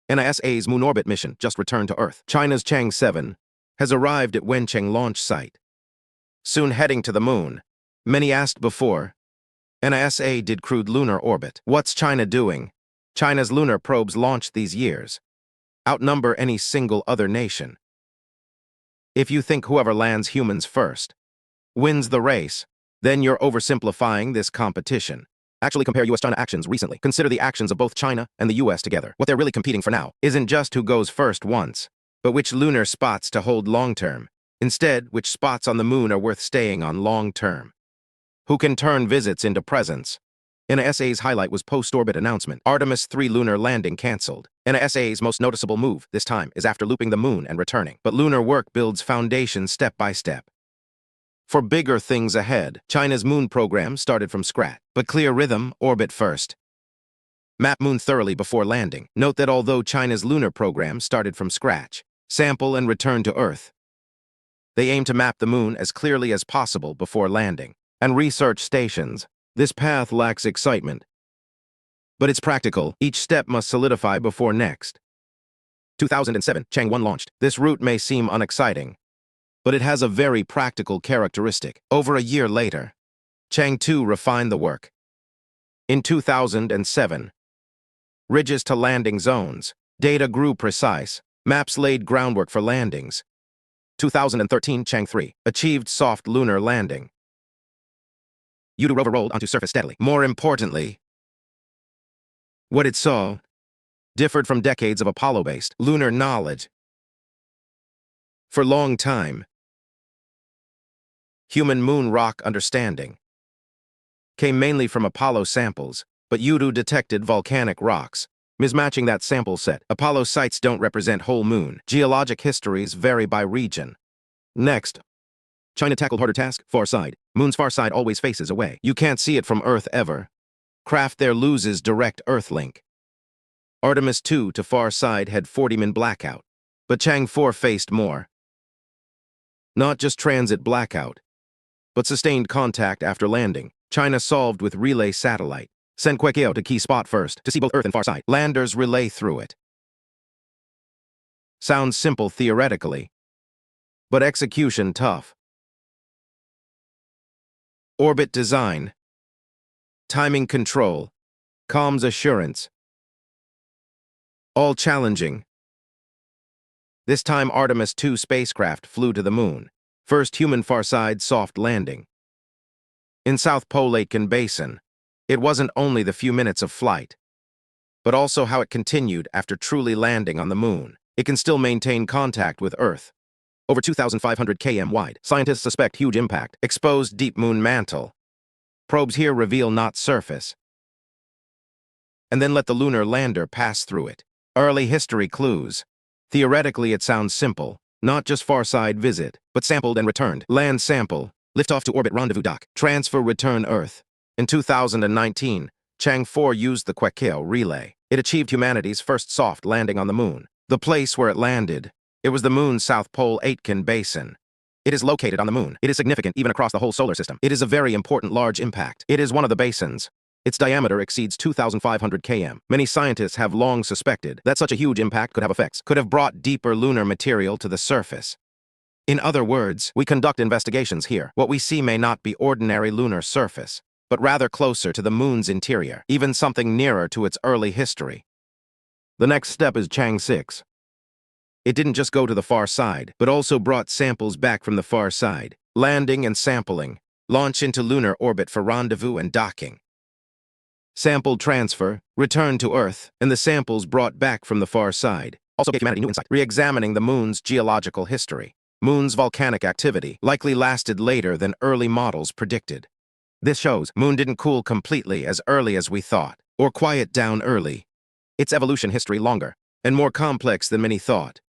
NASA's moon orbit mission just returned to Earth. China's Chang'e-7 has arrived at Wenchang launch site, soon heading to the moon. Many asked before, NASA did crewed lunar orbit. What's China doing? China's lunar probes launched these years outnumber any single other nation. If you think whoever lands humans first wins the race, then you're oversimplifying this competition. Actually compare US-China actions recently. Consider the actions of both China and the US together. What they're really competing for now isn't just who goes first once, but which lunar spots to hold long-term. Instead, which spots on the moon are worth staying on long-term. Who can turn visits into presents? NASA's highlight was post-orbit announcement. Artemis 3 lunar landing canceled. NASA's most noticeable move this time is after looping the moon and returning. But lunar work builds foundation step by step. For bigger things ahead, China's moon program started from scratch. But clear rhythm, orbit first. Map moon thoroughly before landing. Note that although China's lunar program started from scratch, sample and return to Earth, they aim to map the moon as clearly as possible before landing. And research stations. This path lacks excitement, but it's practical. Each step must solidify before next. 2007, Chang'e-1 launched. This route may seem unexciting, but it has a very practical characteristic. Over a year later, Chang'e-2 refined the work. In 2007, ridges to landing zones, data grew precise, maps laid groundwork for landings. 2013, Chang'e-3 achieved soft lunar landing. ISRU rover rolled onto surface steadily. More importantly, what it saw differed from decades of Apollo-based lunar knowledge. For a long time, human moon rock understanding came mainly from Apollo samples, but ISRU detected volcanic rocks, mismatching that sample set. Apollo sites don't represent whole moon. Geologic histories vary by region. Next, China tackled harder task, far side. Moon's far side always faces away. You can't see it from Earth ever. Craft there loses direct Earth link. Artemis 2 to far side had 40-min blackout, but Chang'e-4 faced more. Not just transit blackout, but sustained contact after landing. China solved with relay satellite. Send Kwekyo to key spot first to see both Earth and far side. Landers relay through it. Sounds simple theoretically, but execution tough. Orbit design, timing control, comms assurance. All challenging. This time Artemis 2 spacecraft flew to the moon. First human far-side soft landing. In South Pole Aitken Basin, it wasn't only the few minutes of flight, but also how it continued after truly landing on the moon. It can still maintain contact with Earth. Over 2,500 km wide. Scientists suspect huge impact. Exposed deep moon mantle. Probes here reveal not surface. And then let the lunar lander pass through it. Early history clues. Theoretically, it sounds simple. Not just far-side visit, but sampled and returned. Land sample. Liftoff to orbit rendezvous dock. Transfer return Earth. In 2019, Chang'e-4 used the Kwekyo relay. It achieved humanity's first soft landing on the moon. The place where it landed, it was the moon's South Pole Aitken Basin. It is located on the moon. It is significant even across the whole solar system. It is a very important large impact. It is one of the basins. Its diameter exceeds 2,500 km. Many scientists have long suspected that such a huge impact could have effects, could have brought deeper lunar material to the surface. In other words, we conduct investigations here. What we see may not be ordinary lunar surface, but rather closer to the moon's interior, even something nearer to its early history. The next step is Chang'e-6. It didn't just go to the far side, but also brought samples back from the far side, landing and sampling, launch into lunar orbit for rendezvous and docking. Sample transfer, return to Earth, and the samples brought back from the far side also gave humanity new insight, re-examining the moon's geological history. Moon's volcanic activity likely lasted later than early models predicted. This shows moon didn't cool completely as early as we thought, or quiet down early. Its evolution history longer, and more complex than many thought.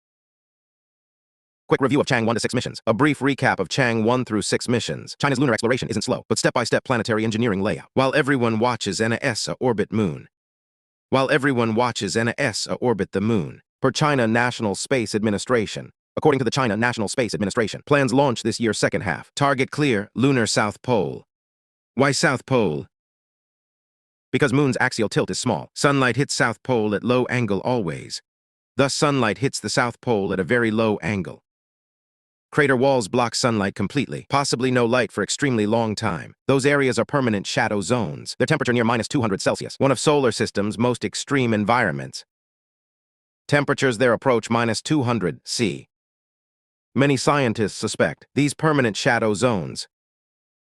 Quick review of Chang'e 1 to 6 missions. A brief recap of Chang'e 1 through 6 missions. China's lunar exploration isn't slow, but step-by-step planetary engineering layout. While everyone watches NASA orbit moon. While everyone watches NASA orbit the moon. Per China National Space Administration. According to the China National Space Administration, plans launch this year second half. Target clear, lunar South Pole. Why South Pole? Because moon's axial tilt is small. Sunlight hits South Pole at low angle always. Thus, sunlight hits the South Pole at a very low angle. Crater walls block sunlight completely, possibly no light for extremely long time. Those areas are permanent shadow zones. Their temperature near -200 Celsius, one of solar system's most extreme environments. Temperatures there approach -200 C. Many scientists suspect these permanent shadow zones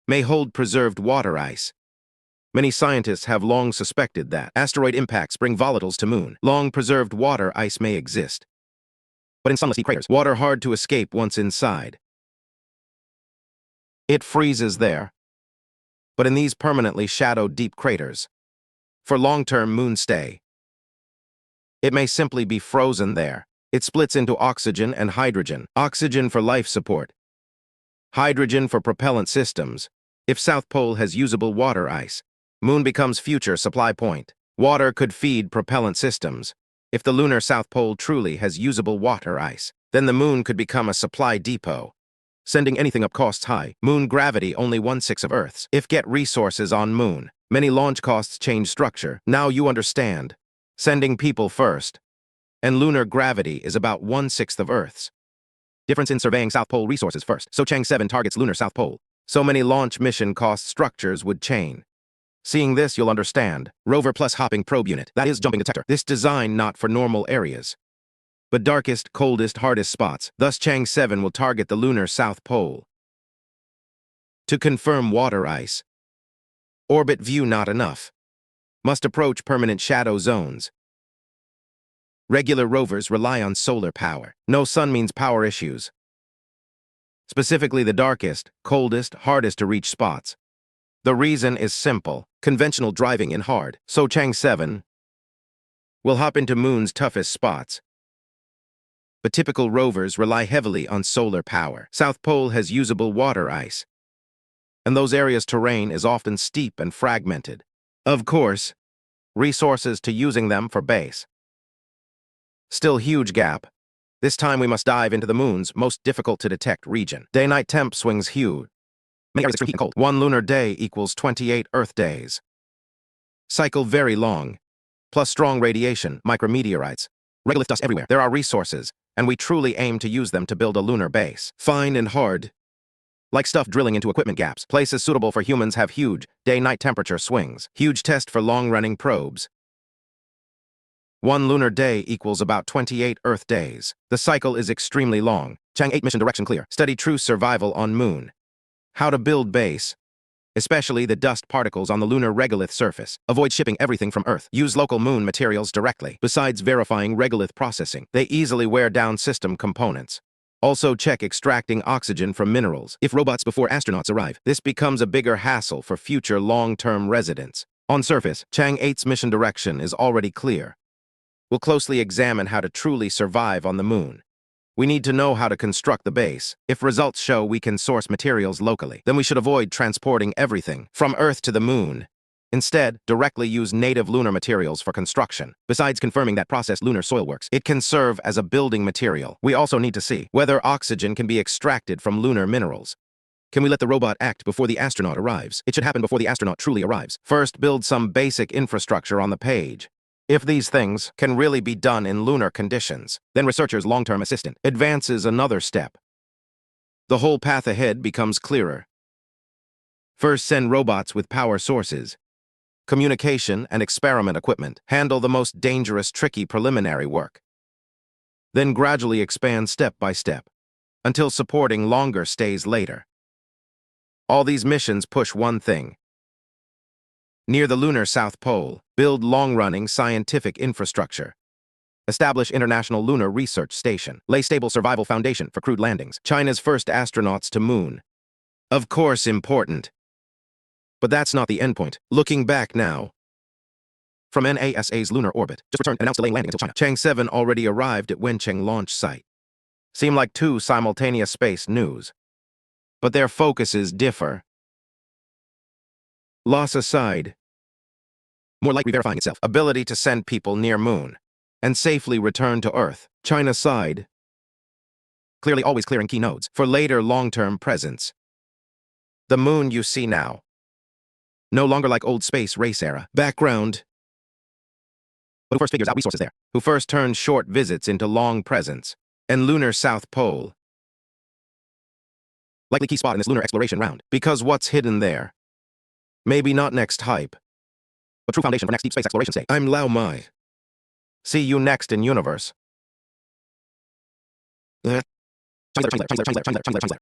may hold preserved water ice. Many scientists have long suspected that asteroid impacts bring volatiles to moon. Long preserved water ice may exist. But in sunless deep craters, water hard to escape once inside. It freezes there. But in these permanently shadowed deep craters, for long-term moon stay, it may simply be frozen there. It splits into oxygen and hydrogen. Oxygen for life support, hydrogen for propellant systems. If South Pole has usable water ice, moon becomes future supply point. Water could feed propellant systems. If the lunar South Pole truly has usable water ice, then the moon could become a supply depot. Sending anything up costs high. Moon gravity only 1/6 of Earth's. If get resources on moon, many launch costs change structure. Now you understand. Sending people first. And lunar gravity is about 1/6 of Earth's. Difference in surveying South Pole resources first. So Chang'e-7 targets lunar South Pole. So many launch mission cost structures would chain. Seeing this, you'll understand. Rover plus hopping probe unit, that is jumping detector. This design not for normal areas, but darkest, coldest, hardest spots. Thus Chang'e-7 will target the lunar South Pole. To confirm water ice. Orbit view not enough. Must approach permanent shadow zones. Regular rovers rely on solar power. No sun means power issues. Specifically the darkest, coldest, hardest to reach spots. The reason is simple. Conventional driving in hard. So Chang'e-7 will hop into moon's toughest spots. But typical rovers rely heavily on solar power. South Pole has usable water ice, and those areas' terrain is often steep and fragmented. Of course, resources to using them for base. Still huge gap. This time we must dive into the moon's most difficult to detect region. Day-night temp swings huge. Many areas extreme heat and cold. 1 lunar day equals 28 Earth days. Cycle very long. Plus strong radiation, micrometeorites, regolith dust everywhere. There are resources, and we truly aim to use them to build a lunar base. Fine and hard. Like stuff drilling into equipment gaps. Places suitable for humans have huge day-night temperature swings. Huge test for long-running probes. 1 lunar day equals about 28 Earth days. The cycle is extremely long. Chang'e-8 mission direction clear. Study true survival on moon. How to build base, especially the dust particles on the lunar regolith surface. Avoid shipping everything from Earth. Use local moon materials directly. Besides verifying regolith processing, they easily wear down system components. Also check extracting oxygen from minerals. If robots before astronauts arrive, this becomes a bigger hassle for future long-term residents. On surface, Chang'e-8's mission direction is already clear. We'll closely examine how to truly survive on the moon. We need to know how to construct the base. If results show we can source materials locally, then we should avoid transporting everything from Earth to the moon. Instead, directly use native lunar materials for construction. Besides confirming that processed lunar soil works, it can serve as a building material. We also need to see whether oxygen can be extracted from lunar minerals. Can we let the robot act before the astronaut arrives? It should happen before the astronaut truly arrives. First, build some basic infrastructure on the page. If these things can really be done in lunar conditions, then researchers' long-term assistant advances another step. The whole path ahead becomes clearer. First, send robots with power sources, communication and experiment equipment. Handle the most dangerous, tricky preliminary work. Then gradually expand step by step, until supporting longer stays later. All these missions push one thing. Near the lunar South Pole, build long-running scientific infrastructure. Establish International Lunar Research Station. Lay stable survival foundation for crewed landings. China's first astronauts to moon. Of course important. But that's not the endpoint. Looking back now, from NASA's lunar orbit, just returned and announced delaying landing until China. Chang'e-7 already arrived at Wenchang launch site. Seem like two simultaneous space news. But their focuses differ. Loss aside, more like re-verifying itself. Ability to send people near moon and safely return to Earth. China side, clearly always clearing key nodes for later long-term presence. The moon you see now, no longer like old space race era. Background, but who first figures out resources there, who first turns short visits into long presence, and lunar South Pole. Likely key spot in this lunar exploration round, because what's hidden there? Maybe not next hype, but true foundation for next deep space exploration sake. I'm Lao Mai. See you next in universe. Chang'e-7.